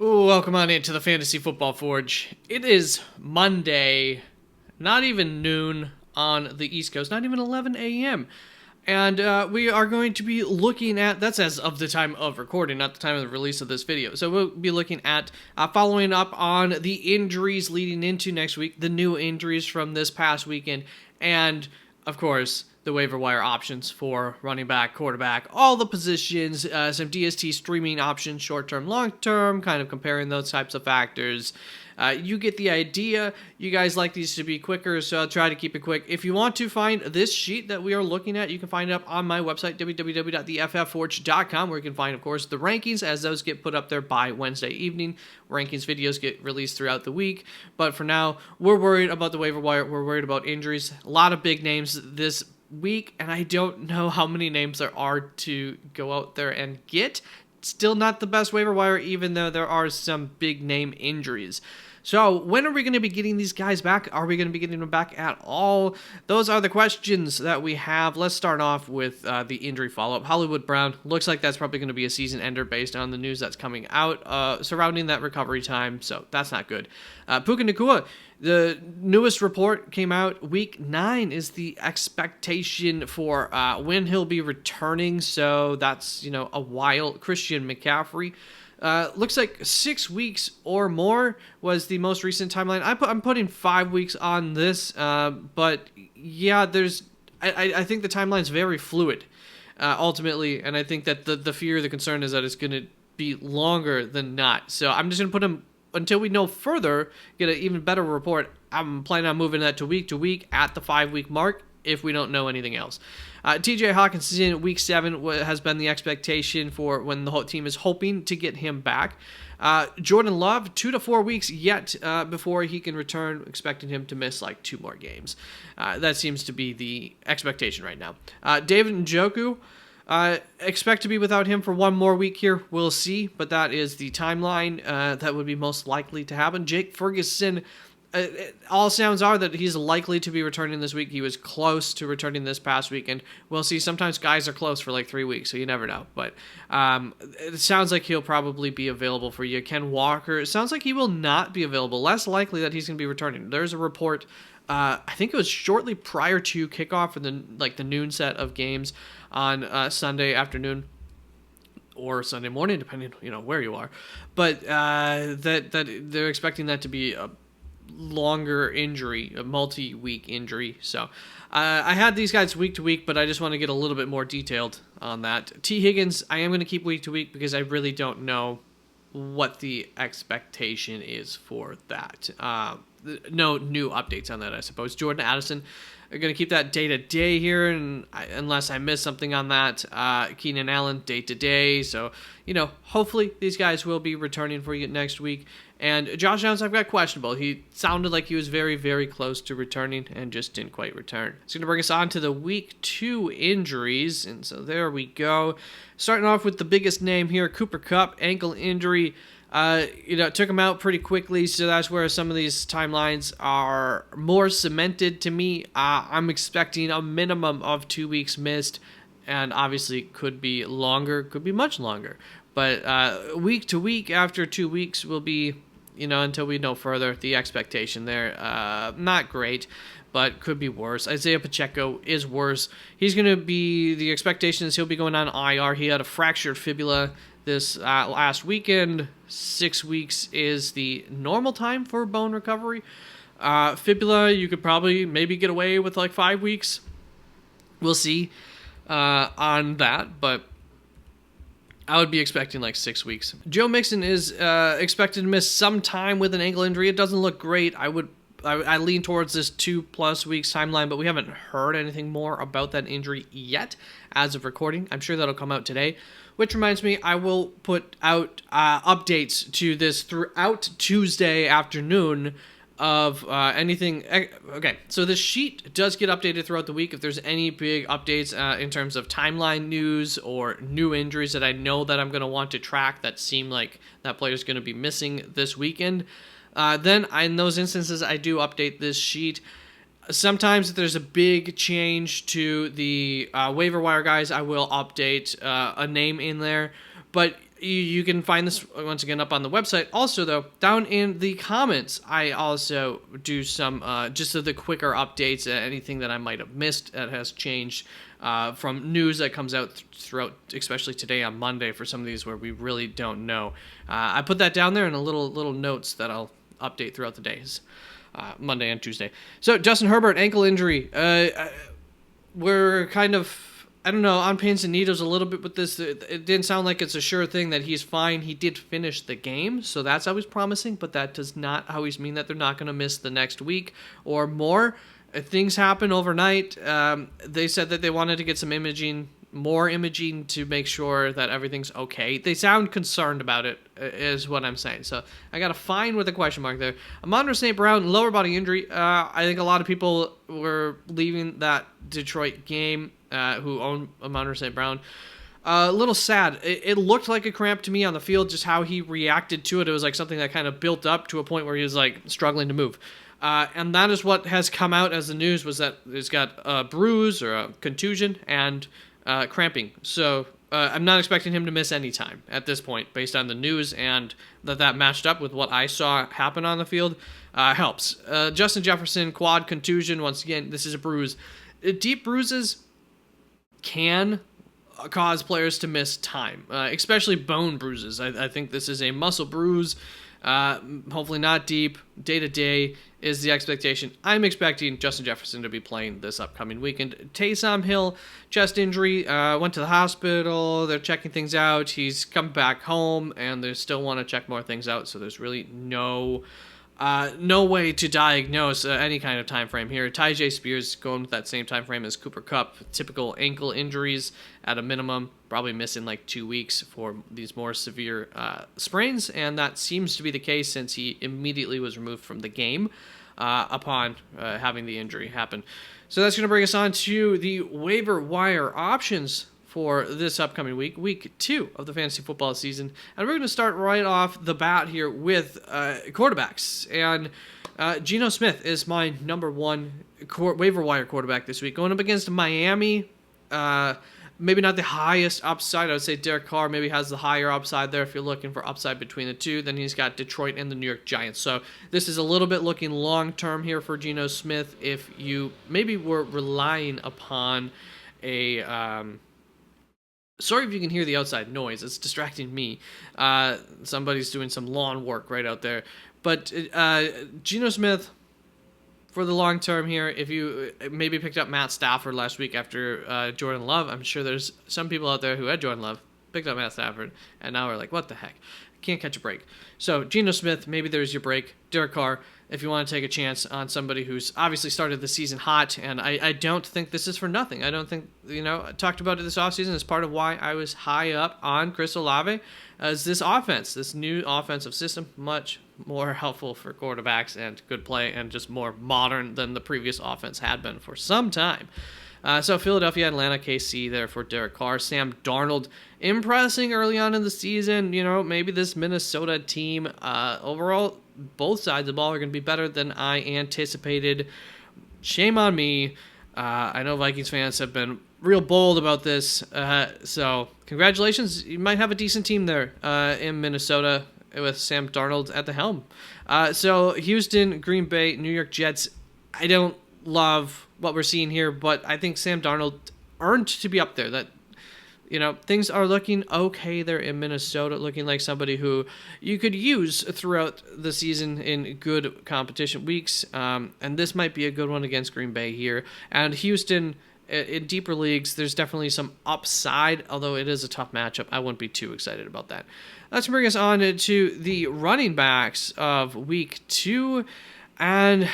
Ooh, welcome on into the Fantasy Football Forge. It is Monday, not even noon on the East Coast, not even 11 a.m. And we are going to be looking at, that's as of the time of recording, not the time of the release of this video. So we'll be looking at following up on the injuries leading into next week, the new injuries from this past weekend, and, of course, the waiver wire options for running back, quarterback, all the positions, some DST streaming options, short-term, long-term, kind of comparing those types of factors. You get the idea. You guys like these to be quicker, so I'll try to keep it quick. If you want to find this sheet that we are looking at, you can find it up on my website, www.theFFforge.com, where you can find, of course, the rankings as those get put up there by Wednesday evening. Rankings videos get released throughout the week, but for now, we're worried about the waiver wire. We're worried about injuries. A lot of big names this week, and I don't know how many names there are to go out there and get. Still not the best waiver wire, even though there are some big name injuries. So when are we going to be getting these guys back? Are we going to be getting them back at all? Those are the questions that we have. Let's start off with the injury follow-up. Hollywood Brown, looks like that's probably going to be a season ender based on the news that's coming out surrounding that recovery time, so that's not good. Puka Nacua, the newest report came out. Week 9 is the expectation for when he'll be returning, so that's, a while. Christian McCaffrey, looks like 6 weeks or more was the most recent timeline. I'm putting 5 weeks on this, but yeah, I think the timeline's very fluid, ultimately, and I think that the fear, the concern is that it's going to be longer than not. So I'm just going to put him until we know further, get an even better report. I'm planning on moving that to week at the 5-week mark if we don't know anything else. TJ Hawkinson, week 7 has been the expectation for when the whole team is hoping to get him back. Jordan Love, 2 to 4 weeks yet before he can return, expecting him to miss like 2 more games. That seems to be the expectation right now. David Njoku, expect to be without him for 1 more week here. We'll see, but that is the timeline that would be most likely to happen. Jake Ferguson, all sounds are that he's likely to be returning this week. He was close to returning this past week, and we'll see. Sometimes guys are close for like 3 weeks, so you never know. But it sounds like he'll probably be available for you. Ken Walker, it sounds like he will not be available. Less likely that he's going to be returning. There's a report, I think it was shortly prior to kickoff for the noon set of games on Sunday afternoon or Sunday morning, depending where you are. But that they're expecting that to be a longer injury, a multi-week injury. So I had these guys week to week, but I just want to get a little bit more detailed on that. T. Higgins, I am going to keep week to week because I really don't know what the expectation is for that. No new updates on that, I suppose. Jordan Addison, I'm going to keep that day to day here, and unless I miss something on that. Keenan Allen, day to day. So, hopefully these guys will be returning for you next week. And Josh Downs, I've got questionable. He sounded like he was very, very close to returning and just didn't quite return. It's going to bring us on to the week 2 injuries. And so there we go. Starting off with the biggest name here, Cooper Kupp, ankle injury. Took him out pretty quickly, so that's where some of these timelines are more cemented to me. I'm expecting a minimum of 2 weeks missed, and obviously could be longer, could be much longer. But week to week after 2 weeks will be, until we know further, the expectation there. Not great, but could be worse. Isaiah Pacheco is worse. He's going to be, the expectation is he'll be going on IR. He had a fractured fibula this last weekend. 6 weeks is the normal time for bone recovery. Fibula, you could probably maybe get away with like 5 weeks. We'll see on that, but I would be expecting like 6 weeks. Joe Mixon is expected to miss some time with an ankle injury. It doesn't look great. I lean towards this 2+ weeks timeline, but we haven't heard anything more about that injury yet as of recording. I'm sure that'll come out today. Which reminds me, I will put out updates to this throughout Tuesday afternoon of anything. Okay, so this sheet does get updated throughout the week if there's any big updates in terms of timeline news or new injuries that I know that I'm going to want to track that seem like that player's going to be missing this weekend. Then in those instances, I do update this sheet. Sometimes if there's a big change to the waiver wire guys, I will update a name in there. But You can find this once again up on the website. Also, though, down in the comments, I also do some just of the quicker updates, anything that I might have missed that has changed from news that comes out throughout, especially today on Monday for some of these where we really don't know. I put that down there in a little notes that I'll update throughout the days, Monday and Tuesday. So Justin Herbert, ankle injury. We're kind of, I don't know, on pins and needles a little bit with this. It didn't sound like it's a sure thing that he's fine. He did finish the game, so that's always promising, but that does not always mean that they're not going to miss the next week or more. Things happen overnight. They said that they wanted to get some more imaging to make sure that everything's okay. They sound concerned about it, is what I'm saying. So I got a fine with a question mark there. Amon-Ra St. Brown, lower body injury. I think a lot of people were leaving that Detroit game who own Amon-Ra St. Brown. A little sad. It looked like a cramp to me on the field, just how he reacted to it. It was like something that kind of built up to a point where he was like struggling to move. And that is what has come out as the news, was that he's got a bruise or a contusion and cramping. So I'm not expecting him to miss any time at this point, based on the news, and that matched up with what I saw happen on the field. Helps. Justin Jefferson, quad contusion. Once again, this is a bruise. Deep bruises can cause players to miss time, especially bone bruises. I think this is a muscle bruise, hopefully not deep. Day-to-day is the expectation. I'm expecting Justin Jefferson to be playing this upcoming weekend. Taysom Hill, chest injury, went to the hospital. They're checking things out. He's come back home, and they still want to check more things out, so there's really no way to diagnose any kind of time frame here. Tyjae Spears going with that same time frame as Cooper Kupp. Typical ankle injuries at a minimum, probably missing like 2 weeks for these more severe sprains, and that seems to be the case since he immediately was removed from the game upon having the injury happen. So that's going to bring us on to the waiver wire options for this upcoming week 2 of the fantasy football season. And we're going to start right off the bat here with quarterbacks. And Geno Smith is my number one waiver wire quarterback this week. Going up against Miami, maybe not the highest upside. I would say Derek Carr maybe has the higher upside there if you're looking for upside between the two. Then he's got Detroit and the New York Giants. So this is a little bit looking long-term here for Geno Smith if you maybe were relying upon a... Sorry if you can hear the outside noise. It's distracting me. Somebody's doing some lawn work right out there. But Geno Smith, for the long term here, if you maybe picked up Matt Stafford last week after Jordan Love, I'm sure there's some people out there who had Jordan Love, picked up Matt Stafford, and now we're like, what the heck? Can't catch a break. So Geno Smith, maybe there's your break. Derek Carr, if you want to take a chance on somebody who's obviously started the season hot, and I don't think this is for nothing. I don't think, I talked about it this offseason as part of why I was high up on Chris Olave, as this offense, this new offensive system, much more helpful for quarterbacks and good play and just more modern than the previous offense had been for some time. So Philadelphia, Atlanta, KC there for Derek Carr. Sam Darnold impressing early on in the season. Maybe this Minnesota team overall, both sides of the ball are going to be better than I anticipated. Shame on me. I know Vikings fans have been real bold about this. So congratulations. You might have a decent team there in Minnesota with Sam Darnold at the helm. So Houston, Green Bay, New York Jets. I don't love what we're seeing here, but I think Sam Darnold earned to be up there. That things are looking okay there in Minnesota, looking like somebody who you could use throughout the season in good competition weeks. And this might be a good one against Green Bay here. And Houston, in deeper leagues, there's definitely some upside, although it is a tough matchup. I wouldn't be too excited about that. Let's bring us on to the running backs of week 2. And,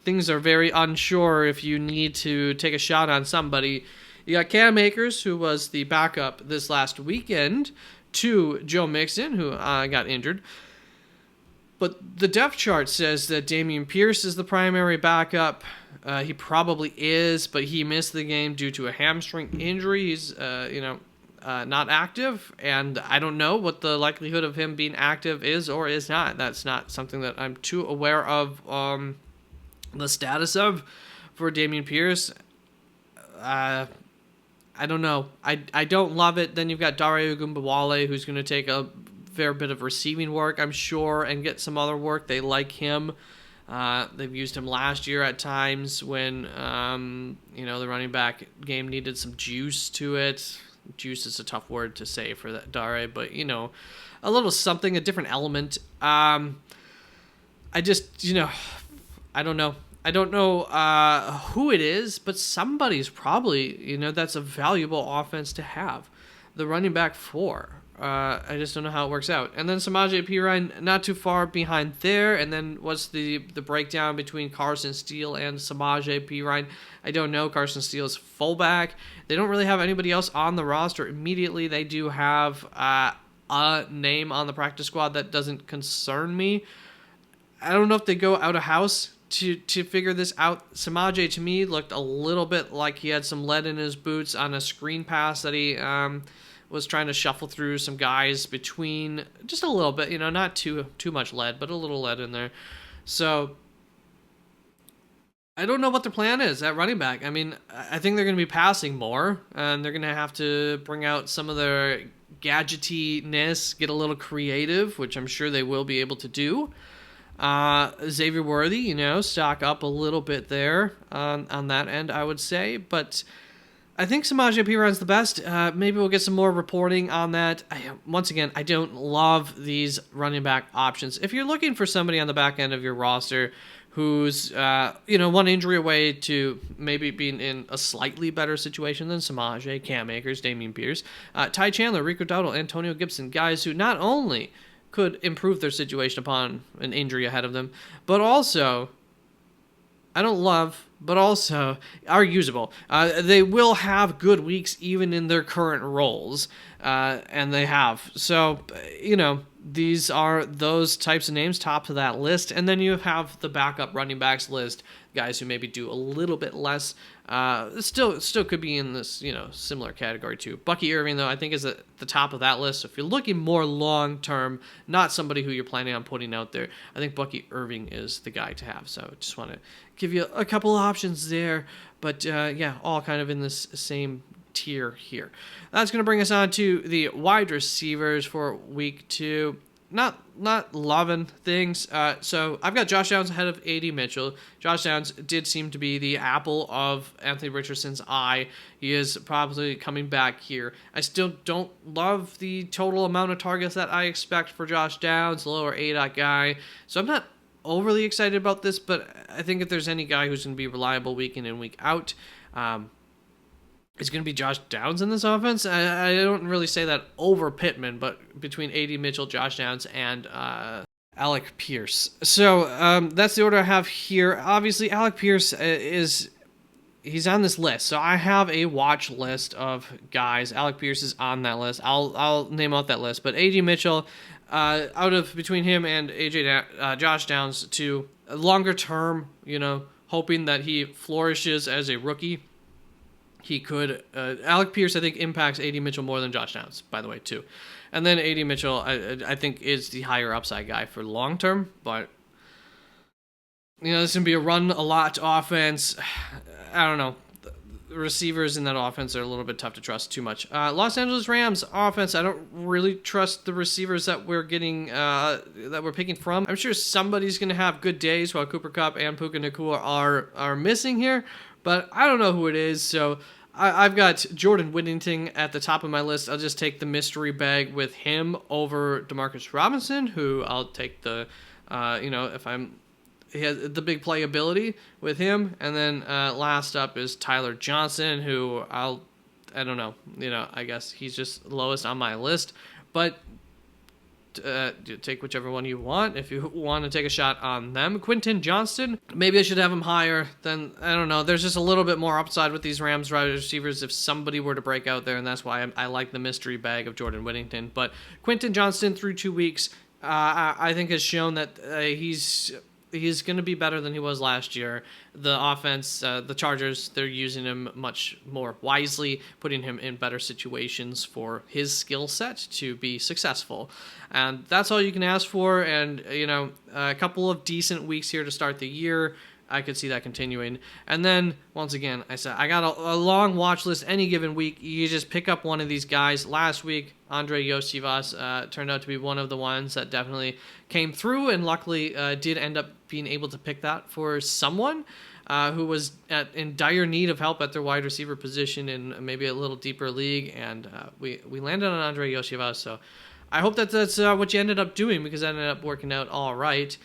things are very unsure if you need to take a shot on somebody. You got Cam Akers, who was the backup this last weekend to Joe Mixon, who got injured. But the depth chart says that Dameon Pierce is the primary backup. He probably is, but he missed the game due to a hamstring injury. He's, not active, and I don't know what the likelihood of him being active is or is not. That's not something that I'm too aware of the status of for Dameon Pierce. I I don't know. I don't love it. Then you've got Dare Ogunbowale, who's going to take a fair bit of receiving work, I'm sure, and get some other work. They like him. They've used him last year at times when, the running back game needed some juice to it. Juice is a tough word to say for that Dare, but, a little something, a different element. I just, I don't know. I don't know who it is, but somebody's probably, that's a valuable offense to have. The running back 4. I just don't know how it works out. And then Samaje Perine, not too far behind there. And then what's the breakdown between Carson Steele and Samaje Perine? I don't know. Carson Steele is fullback. They don't really have anybody else on the roster immediately. They do have a name on the practice squad that doesn't concern me. I don't know if they go out of house to figure this out. Samaje, to me, looked a little bit like he had some lead in his boots on a screen pass that he was trying to shuffle through some guys between, just a little bit, not too much lead, but a little lead in there. So I don't know what their plan is at running back. I mean, I think they're going to be passing more, and they're going to have to bring out some of their gadgetiness, get a little creative, which I'm sure they will be able to do. Xavier Worthy, stock up a little bit there on that end, I would say, but I think Samaje Perine's the best. Maybe we'll get some more reporting on that. Once again, I don't love these running back options. If you're looking for somebody on the back end of your roster who's, one injury away to maybe being in a slightly better situation than Samaje, Cam Akers, Dameon Pierce, Ty Chandler, Rico Dowdle, Antonio Gibson, guys who not only could improve their situation upon an injury ahead of them, but also I don't love, but also are usable. They will have good weeks even in their current roles, and they have. So, these are those types of names, top of that list. And then you have the backup running backs list, guys who maybe do a little bit less. Still could be in this, similar category too. Bucky Irving, though, I think is at the top of that list. So if you're looking more long-term, not somebody who you're planning on putting out there, I think Bucky Irving is the guy to have. So just want to give you a couple of options there. But, all kind of in this same tier here. That's going to bring us on to the wide receivers for week 2. Not loving things. So I've got Josh Downs ahead of A.D. Mitchell. Josh Downs did seem to be the apple of Anthony Richardson's eye. He is probably coming back here. I still don't love the total amount of targets that I expect for Josh Downs, lower A.D. guy. So I'm not overly excited about this, but I think if there's any guy who's going to be reliable week in and week out, it's going to be Josh Downs in this offense. I don't really say that over Pittman, but between A.D. Mitchell, Josh Downs, and Alec Pierce. So that's the order I have here. Obviously, Alec Pierce he's on this list. So I have a watch list of guys. Alec Pierce is on that list. I'll name out that list. But A.D. Mitchell, out of between him and Josh Downs, to longer term, hoping that he flourishes as a rookie. He could. Alec Pierce, I think, impacts A.D. Mitchell more than Josh Downs, by the way, too. And then A.D. Mitchell, I think, is the higher upside guy for long term. But, this is going to be a run-a-lot offense. I don't know. The receivers in that offense are a little bit tough to trust too much. Los Angeles Rams offense, I don't really trust the receivers that we're getting, that we're picking from. I'm sure somebody's going to have good days while Cooper Kupp and Puka Nacua are missing here. But I don't know who it is, so I've got Jordan Whittington at the top of my list. I'll just take the mystery bag with him over Demarcus Robinson, who I'll take the, he has the big playability with him. And then last up is Tyler Johnson, who I don't know, I guess he's just lowest on my list. But take whichever one you want if you want to take a shot on them. Quentin Johnston, maybe I should have him higher than, I don't know. There's just a little bit more upside with these Rams wide receivers if somebody were to break out there, and that's why I like the mystery bag of Jordan Whittington. But Quentin Johnston through 2 weeks, I think has shown that he's going to be better than he was last year. The offense, the Chargers, they're using him much more wisely, putting him in better situations for his skill set to be successful. And that's all you can ask for. And, a couple of decent weeks here to start the year. I could see that continuing. And then, once again, I said, I got a long watch list any given week. You just pick up one of these guys. Last week, Andre Yosivas turned out to be one of the ones that definitely came through, and luckily did end up being able to pick that for someone who was in dire need of help at their wide receiver position in maybe a little deeper league, and we landed on Andre Yosivas, so I hope that's what you ended up doing, because that ended up working out all right.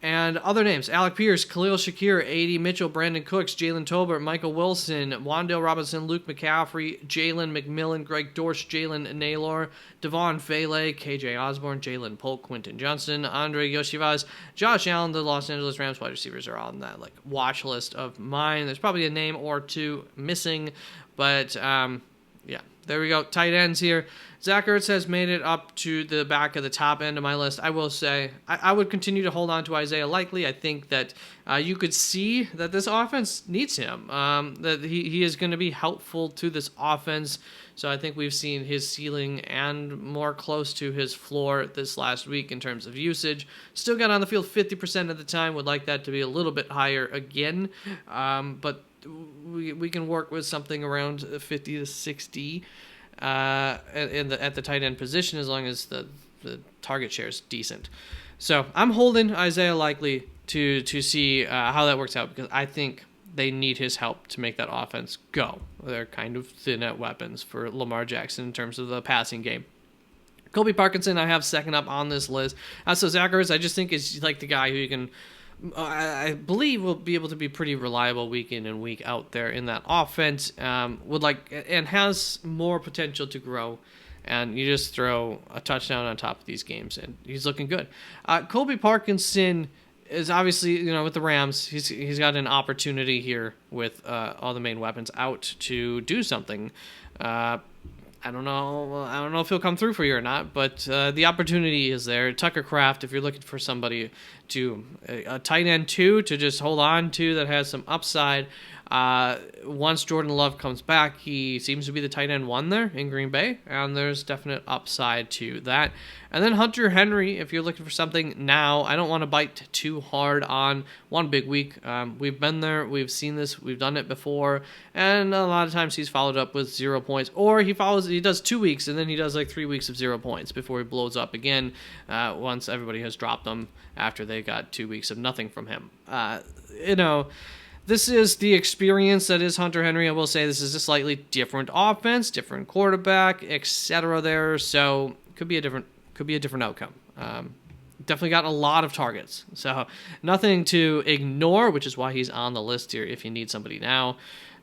And other names: Alec Pierce, Khalil Shakir, A.D. Mitchell, Brandon Cooks, Jalen Tolbert, Michael Wilson, Wandale Robinson, Luke McCaffrey, Jalen McMillan, Greg Dorsch, Jalen Naylor, Devon Fele, KJ Osborne, Jalen Polk, Quinton Johnson, Andre Yosivas, Josh Allen. The Los Angeles Rams wide receivers are on that watch list of mine. There's probably a name or two missing, but yeah, there we go. Tight ends here. Zach Ertz has made it up to the back of the top end of my list. I will say I would continue to hold on to Isaiah Likely. I think that you could see that this offense needs him, that he is going to be helpful to this offense. So I think we've seen his ceiling and more close to his floor this last week in terms of usage. Still got on the field 50% of the time. Would like that to be a little bit higher again, but we can work with something around 50 to 60 at the tight end position, as long as the target share is decent. So I'm holding Isaiah Likely to see how that works out, because I think they need his help to make that offense go. They're kind of thin at weapons for Lamar Jackson in terms of the passing game. Colby Parkinson I have second up on this list. So Zach Ertz I just think is the guy who you can, I believe, will be able to be pretty reliable week in and week out there in that offense. And has more potential to grow. And you just throw a touchdown on top of these games, and he's looking good. Colby Parkinson is obviously, with the Rams, he's got an opportunity here with all the main weapons out to do something. I don't know if he'll come through for you or not, but the opportunity is there. Tucker Kraft, if you're looking for somebody to a tight end 2 to just hold on to that has some upside. Once Jordan Love comes back, he seems to be the tight end 1 there in Green Bay, and there's definite upside to that. And then Hunter Henry, if you're looking for something now, I don't want to bite too hard on one big week. We've been there, we've seen this, we've done it before, and a lot of times he's followed up with 0 points, or he does 2 weeks, and then he does 3 weeks of 0 points before he blows up again once everybody has dropped him after they got 2 weeks of nothing from him. This is the experience that is Hunter Henry. I will say this is a slightly different offense, different quarterback, etc. there, so could be a different outcome. Definitely got a lot of targets, so nothing to ignore, which is why he's on the list here if you need somebody now.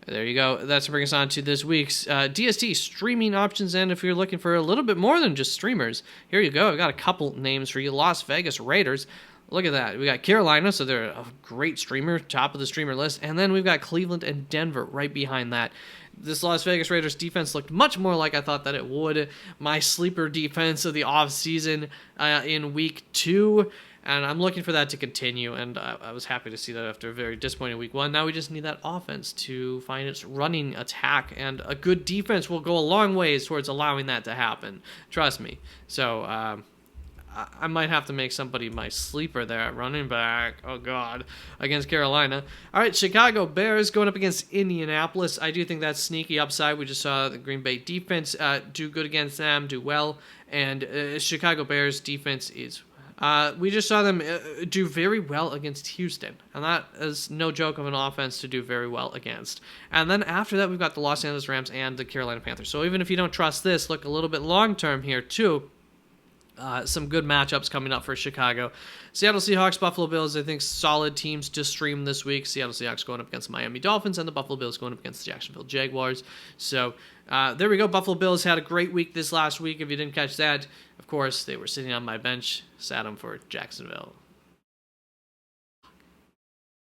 There you go. That's to bring us on to this week's DST streaming options, and if you're looking for a little bit more than just streamers, here you go. I've got a couple names for you. Las Vegas Raiders. Look at that. We got Carolina, so they're a great streamer, top of the streamer list. And then we've got Cleveland and Denver right behind that. This Las Vegas Raiders defense looked much more like I thought that it would. My sleeper defense of the offseason in week 2. And I'm looking for that to continue. And I was happy to see that after a very disappointing week 1. Now we just need that offense to find its running attack. And a good defense will go a long ways towards allowing that to happen. Trust me. So, I might have to make somebody my sleeper there at running back. Oh, God. Against Carolina. All right, Chicago Bears going up against Indianapolis. I do think that's sneaky upside. We just saw the Green Bay defense do good against them, do well. And Chicago Bears defense is... we just saw them do very well against Houston. And that is no joke of an offense to do very well against. And then after that, we've got the Los Angeles Rams and the Carolina Panthers. So even if you don't trust this, look a little bit long-term here, too. Some good matchups coming up for Chicago. Seattle Seahawks, Buffalo Bills, I think solid teams to stream this week. Seattle Seahawks going up against the Miami Dolphins, and the Buffalo Bills going up against the Jacksonville Jaguars. So there we go. Buffalo Bills had a great week this last week. If you didn't catch that, of course, they were sitting on my bench. Sat them for Jacksonville.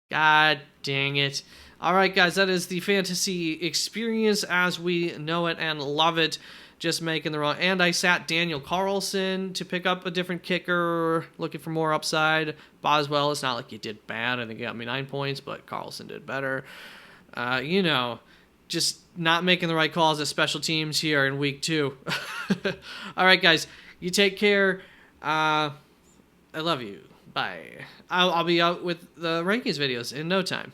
God dang it. All right, guys, that is the fantasy experience as we know it and love it. Just making the wrong. And I sat Daniel Carlson to pick up a different kicker, looking for more upside. Boswell, it's not like you did bad. I think he got me 9 points, but Carlson did better. Just not making the right calls at special teams here in week 2. All right, guys, you take care. I love you. Bye. I'll be out with the rankings videos in no time.